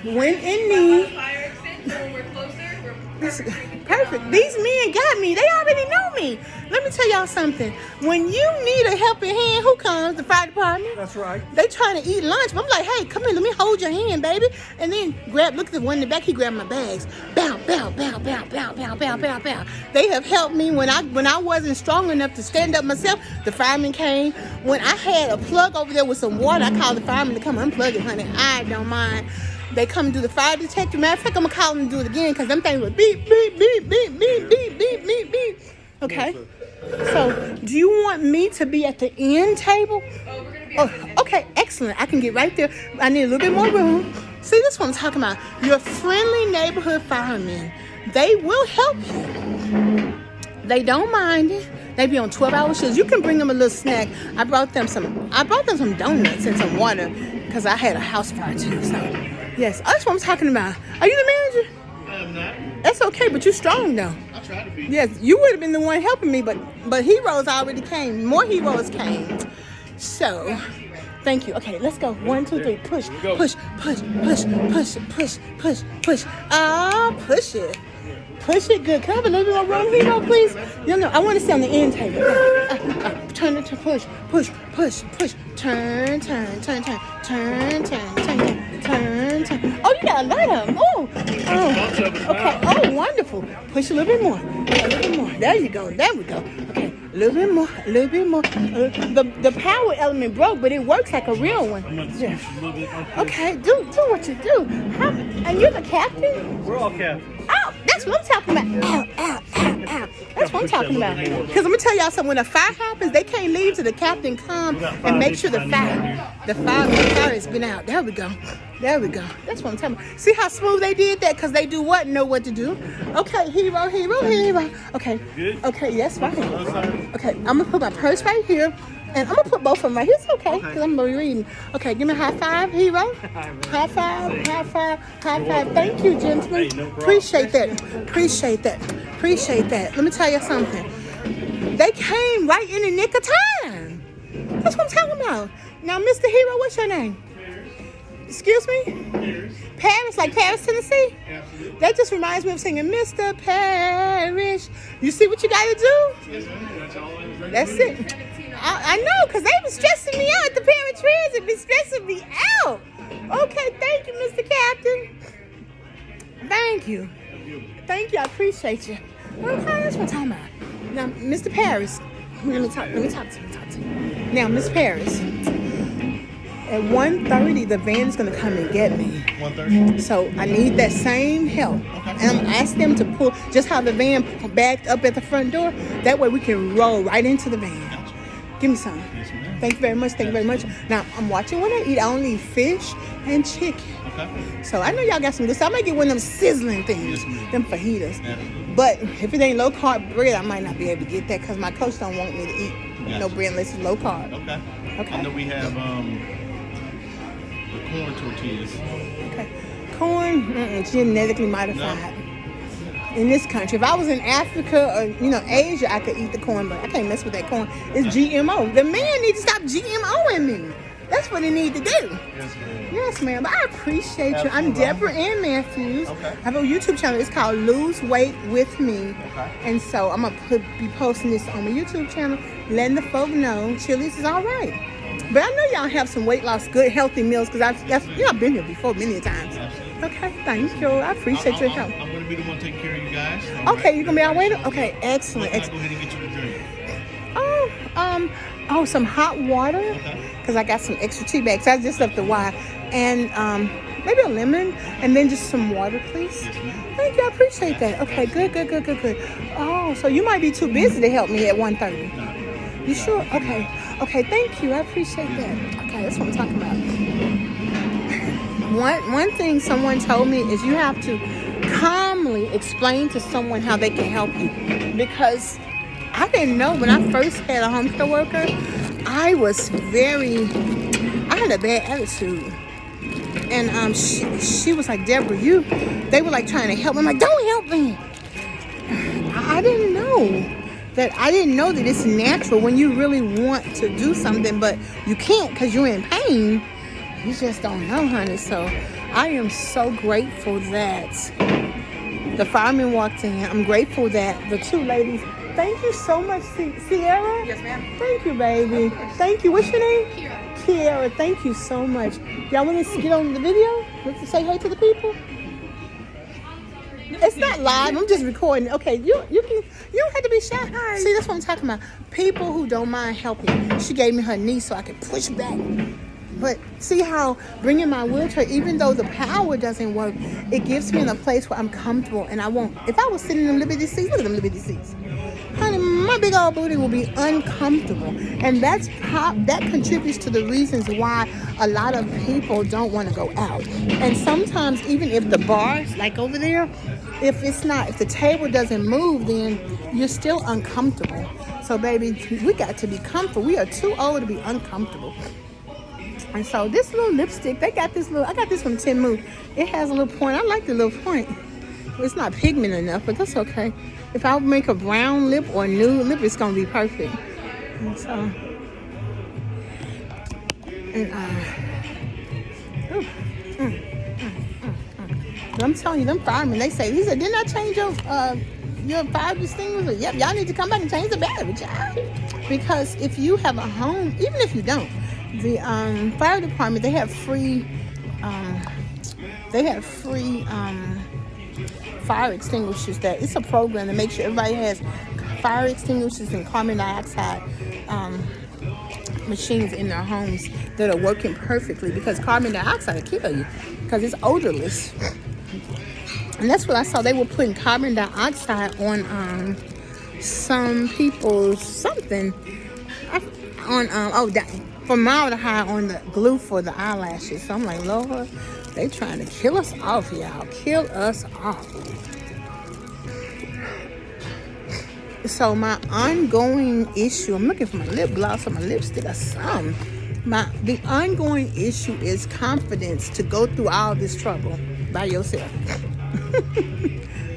when in need. Perfect. These men got me. They already know me. Let me tell y'all something. When you need a helping hand, who comes? The fire department. That's right. They trying to eat lunch. But I'm like, hey, come here. Let me hold your hand, baby. And then look at the one in the back. He grabbed my bags. Bow, bow, bow, bow, bow, bow, bow, bow, bow. They have helped me when I wasn't strong enough to stand up myself. The fireman came. When I had a plug over there with some water, I called the fireman to come unplug it, honey. I don't mind. They come do the fire detector. Matter of fact, I'm gonna call them to do it again because them things were beep, beep, beep, beep, beep, beep, beep, beep, beep. Okay. So, do you want me to be at the end table? Oh, we're gonna be. Oh, okay, excellent. I can get right there. I need a little bit more room. See, this is what I'm talking about. Your friendly neighborhood firemen. They will help you. They don't mind it. They be on 12-hour shifts. You can bring them a little snack. I brought them some donuts and some water because I had a house fire too. So, yes, that's what I'm talking about. Are you the manager? I am not. That's okay, but you're strong though. I try to be. Yes, you would have been the one helping me, but heroes already came. More heroes came. So, thank you. Okay, let's go. 1, 2, 3. Push, push, push, push, push, push, push, push. Push it. Push it good. Can I have a little bit more room, hero, please? No, I want to stay on the end table. Turn it to push, push, push, push. Turn, turn, turn, turn, turn, turn, turn, turn, turn. Oh, you got a lot of them. Oh, okay. Oh, wonderful. Push a little bit more. A little bit more. There you go. There we go. Okay, a little bit more. A little bit more. The power element broke, but it works like a real one. Yeah. Okay, do what you do. And you're the captain? We're all captains. Ow, that's what I'm talking about. Ow, ow, ow, ow. That's what I'm talking about. Because I'm going to tell y'all something. When a fire happens, they can't leave till the captain come and make sure the fire has been out. There we go. There we go. That's what I'm talking about. See how smooth they did that? Because they do what? Know what to do. Okay, hero. Okay. Okay, yes, fine. Okay, I'm going to put my purse right here. And I'm going to put both of them right here. It's okay, because I'm going to be reading. Okay, give me a high five, hero. High five, high five, high five. Thank you, gentlemen. Appreciate that. Appreciate that. Appreciate that. Let me tell you something. They came right in the nick of time. That's what I'm talking about. Now, Mr. Hero, what's your name? Excuse me? Paris, like Paris, Tennessee? Absolutely. That just reminds me of singing Mr. Parrish. You see what you got to do? That's it. I know, because they were stressing me out. The paratransit be stressing me out. Okay, thank you, Mr. Captain. Thank you. Thank you, I appreciate you. Okay, that's what I'm talking about. Now, Mr. Paris, let me talk to you. Now, Miss Paris, at 1:30, the van is going to come and get me. 1:30? So I need that same help. Okay. And I'm going to ask them to pull, just how the van backed up at the front door. That way we can roll right into the van. Gotcha. Give me some. Yes, ma'am. Thank you very much. Thank you very much. Now, I'm watching what I eat. I only eat fish and chicken. Okay. So I know y'all got some good stuff. I might get one of them sizzling things, Yes, ma'am. them fajitas. Absolutely. But if it ain't low carb bread, I might not be able to get that because my coach don't want me to eat no bread unless it's low carb. Okay. Okay. I know we have the corn tortillas. Okay. Corn, genetically modified. In this country, if I was in Africa or Asia, I could eat the corn, but I can't mess with that corn. It's GMO. The man needs to stop GMOing me. That's what he need to do. Yes, ma'am. Yes, ma'am. I appreciate you. I'm Absolutely. Debra Ann Matthews. Okay. I have a YouTube channel. It's called Lose Weight With Me. Okay. And so I'm going to be posting this on my YouTube channel, letting the folk know Chili's is all right. But I know y'all have some weight loss, good, healthy meals because I've been here before many times. Absolutely. Okay, thank you. I appreciate your help. I'm going to be the one taking care of you guys. Okay, you're going to be our waiter? Okay, excellent. I'll go ahead and get you a drink. Some hot water Okay. because I got some extra tea bags. I just left the wine. And maybe a lemon and then just some water, please. Yes, ma'am. Thank you. I appreciate that. Okay, good. Oh, so you might be too busy to help me at 1:30. You sure? Okay. Okay, thank you. I appreciate that. Okay, that's what I'm talking about. One thing someone told me is you have to calmly explain to someone how they can help you. Because I didn't know when I first had a home care worker, I had a bad attitude. And she was like, Deborah, they were like trying to help me. I'm like, don't help me. I didn't know that it's natural when you really want to do something, but you can't because you're in pain. You just don't know, honey. So I am so grateful that the fireman walked in. I'm grateful that the two ladies. Thank you so much, Sierra. Yes, ma'am. Thank you, baby. Thank you. What's your name? Kiara. Thank you so much. Y'all want to get on the video? Let's say hey to the people. It's not live. I'm just recording. Okay, you don't have to be shy. Hi. See, that's what I'm talking about. People who don't mind helping. She gave me her knee so I could push back. But see how bringing my wheelchair, even though the power doesn't work, it gives me in a place where I'm comfortable and I won't. If I was sitting in them little bitty seats, look at them little bitty seats. Honey, my big old booty will be uncomfortable. And that contributes to the reasons why a lot of people don't want to go out. And sometimes even if the bars, like over there, if the table doesn't move, then you're still uncomfortable. So baby, we got to be comfortable. We are too old to be uncomfortable. And so this little lipstick, I got this from Temu. It has a little point. I like the little point. It's not pigment enough, but that's okay. If I make a brown lip or a nude lip, it's gonna be perfect. And so, I'm telling you, them firemen, he said, didn't I change your fire extinguisher? Yep, y'all need to come back and change the battery, child. Because if you have a home, even if you don't, the fire department, they have free fire extinguishers. That it's a program to make sure everybody has fire extinguishers and carbon dioxide machines in their homes that are working perfectly, because carbon dioxide will kill you because it's odorless. And that's what I saw. They were putting carbon dioxide on some people's something formaldehyde on the glue for the eyelashes. So I'm like, Lord, they trying to kill us off, y'all. Kill us off. So my ongoing issue, I'm looking for my lip gloss or my lipstick or something. The ongoing issue is confidence to go through all this trouble by yourself.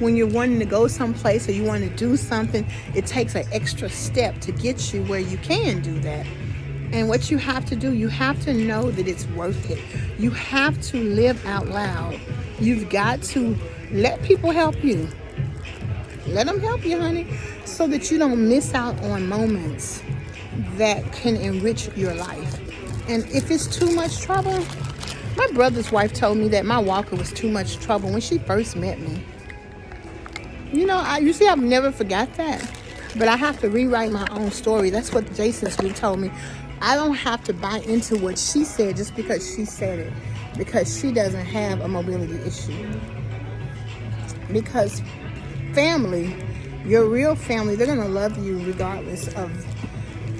When you're wanting to go someplace or you want to do something, it takes an extra step to get you where you can do that. And what you have to do, you have to know that it's worth it. You have to live out loud. You've got to let people help you. Let them help you, honey, so that you don't miss out on moments that can enrich your life. And if it's too much trouble, my brother's wife told me that my walker was too much trouble when she first met me. You know, I've never forgot that. But I have to rewrite my own story. That's what Jason Sweet told me. I don't have to buy into what she said just because she said it. Because she doesn't have a mobility issue. Because family, your real family, they're going to love you regardless of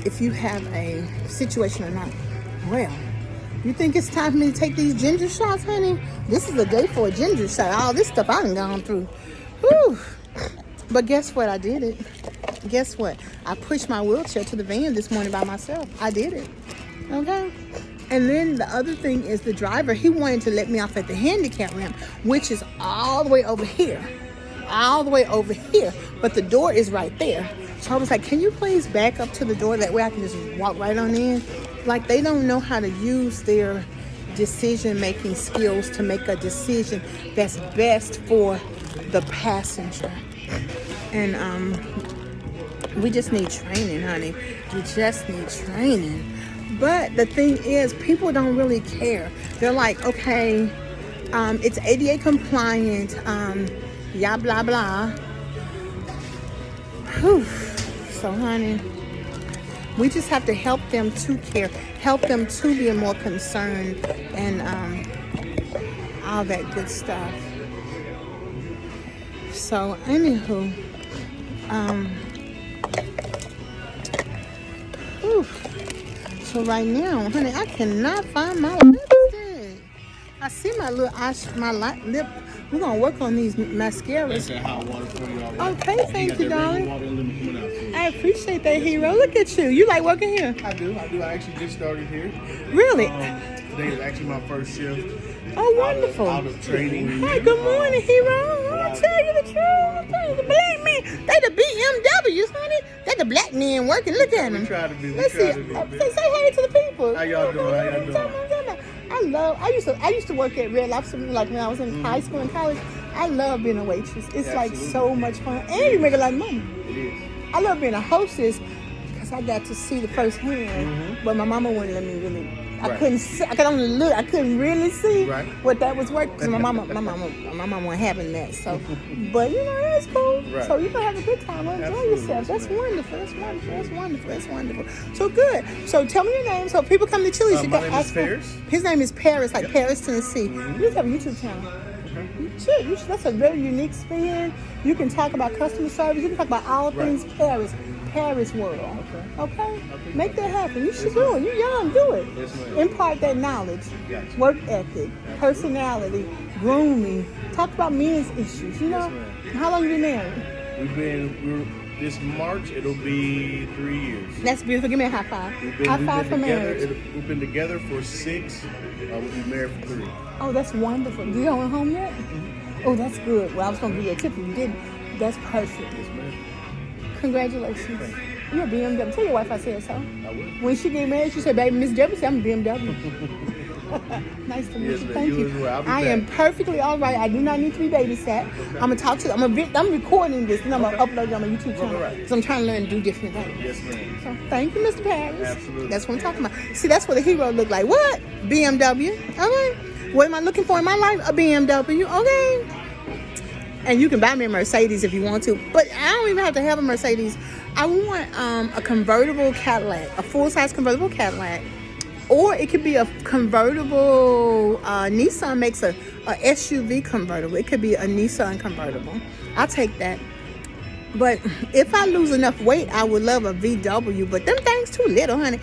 if you have a situation or not. Well, you think it's time for me to take these ginger shots, honey? This is the day for a ginger shot. All this stuff I done gone through. Whew. But guess what? I did it. Guess what? I pushed my wheelchair to the van this morning by myself. I did it. Okay? And then the other thing is the driver, he wanted to let me off at the handicap ramp, which is all the way over here. All the way over here. But the door is right there. So I was like, can you please back up to the door? That way I can just walk right on in. Like, they don't know how to use their decision-making skills to make a decision that's best for the passenger. And we just need training, honey. We just need training. But the thing is, people don't really care. They're like, okay, it's ADA compliant, yeah, blah, blah. Whew. So, honey, we just have to help them to care, help them to be more concerned, and all that good stuff. So, anywho, so right now, honey, I cannot find my lipstick. I see my lip. We're gonna work on these mascaras. That's that hot water for you already. Okay, thank you, darling. I appreciate that, hero. Look at you. You like working here? I do. I actually just started here. Really? Today is actually my first shift. Oh, wonderful. Out of training. Hi, good morning, hero. I'll tell you the truth. The black men, they the BMWs, honey. They the black men working. Look at them. We try to be. Let's see. Say hey to the people. How y'all doing? I I used to work at Red Lobster like when I was in high school and college. I love being a waitress. It's like so much fun, and you make a lot of money. It is. I love being a hostess because I got to see the firsthand, but my mama wouldn't let me really. I couldn't see, I could only look. I couldn't really see what that was worth because my mama wasn't having that. So, but you know it's cool. Right. So you can have a good time, enjoy yourself. That's wonderful. That's wonderful. That's wonderful. That's wonderful. So good. So tell me your name. So people come to Chili's. You my got name is Paris. His name is Paris, like Paris, Tennessee. You just have a YouTube channel. You should. That's a very unique spin. You can talk about customer service. You can talk about all things Paris world. Okay? Make that happen. You should do it. You're young. Do it. Yes, ma'am. Impart that knowledge, Gotcha. work ethic, personality, grooming. Talk about men's issues. You know? Yes, How long you been married? This March, it'll be 3 years. That's beautiful. Give me a high five. High five for marriage. We've been together for 6. We'll be married for 3. Oh, that's wonderful. Do you own a home yet? Oh, that's good. Well, I was going to give you a tip if you didn't. That's perfect. Yes, ma'am. Congratulations. You're a BMW. Tell your wife I said so. I will. When she get married, she said, baby, Miss Debra said I'm a BMW. Nice to meet Yes, you. ma'am. Thank You you. as well. I'll be I back. am perfectly all right. I do not need to be babysat. I'm going to talk to I'm recording this and I'm going to upload it on my YouTube channel. Right. Because I'm trying to learn to do different things. Yes, ma'am. So thank you, Mr. Paris. Absolutely. That's what I'm talking about. See, that's what a hero look like. What? BMW. Okay. What am I looking for in my life? A BMW. Okay. And you can buy me a Mercedes if you want to, but I don't even have to have a Mercedes. I want a convertible Cadillac, a full-size convertible Cadillac, or it could be a convertible. Nissan makes a SUV convertible. It could be a Nissan convertible. I'll take that. But if I lose enough weight, I would love a VW. But them things too little, honey.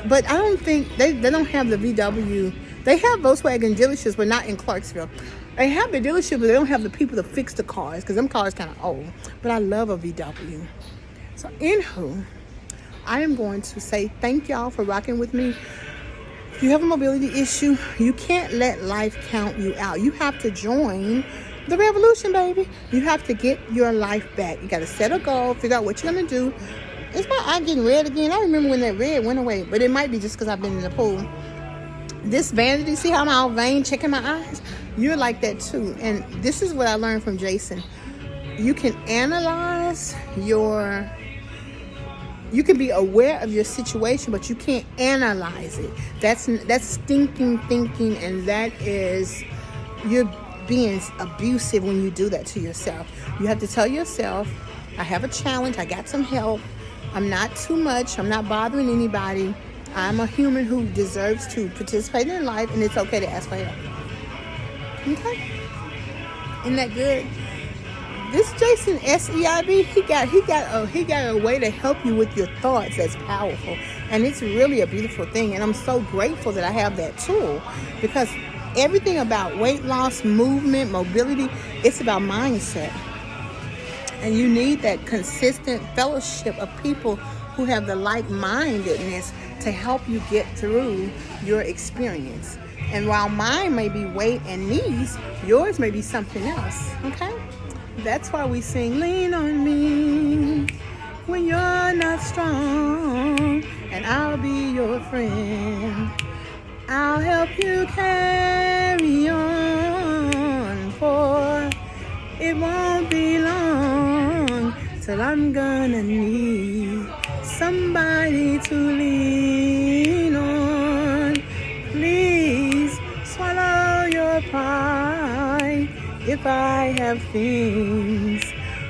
But I don't think they don't have the VW. They have Volkswagen dealerships, but not in Clarksville. They have the dealership, but they don't have the people to fix the cars because them cars kind of old. But I love a VW. So, anywho, I am going to say thank y'all for rocking with me. If you have a mobility issue, you can't let life count you out. You have to join the revolution, baby. You have to get your life back. You got to set a goal, figure out what you're going to do. Is my eye getting red again? I remember when that red went away, but it might be just because I've been in the pool. This vanity, see how I'm all vain checking my eyes? You're like that too. And this is what I learned from Jason. You can analyze you can be aware of your situation, but you can't analyze it. That's stinking thinking, and that is, you're being abusive when you do that to yourself. You have to tell yourself, I have a challenge, I got some help, I'm not too much, I'm not bothering anybody, I'm a human who deserves to participate in life, and it's okay to ask for help. Okay? Isn't that good? This Jason SEIB, he got a way to help you with your thoughts that's powerful, and it's really a beautiful thing. And I'm so grateful that I have that tool, because everything about weight loss, movement, mobility, it's about mindset, and you need that consistent fellowship of people who have the like-mindedness to help you get through your experience. And while mine may be weight and knees, yours may be something else. Okay? That's why we sing, lean on me when you're not strong, and I'll be your friend. I'll help you carry on, for it won't be long till I'm gonna need somebody to lean on. Please swallow your pride. If I have things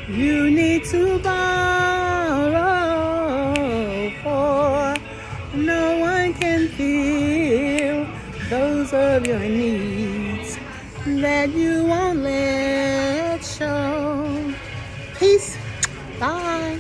you need to borrow, for no one can feel those of your needs that you won't let show. Peace. Bye.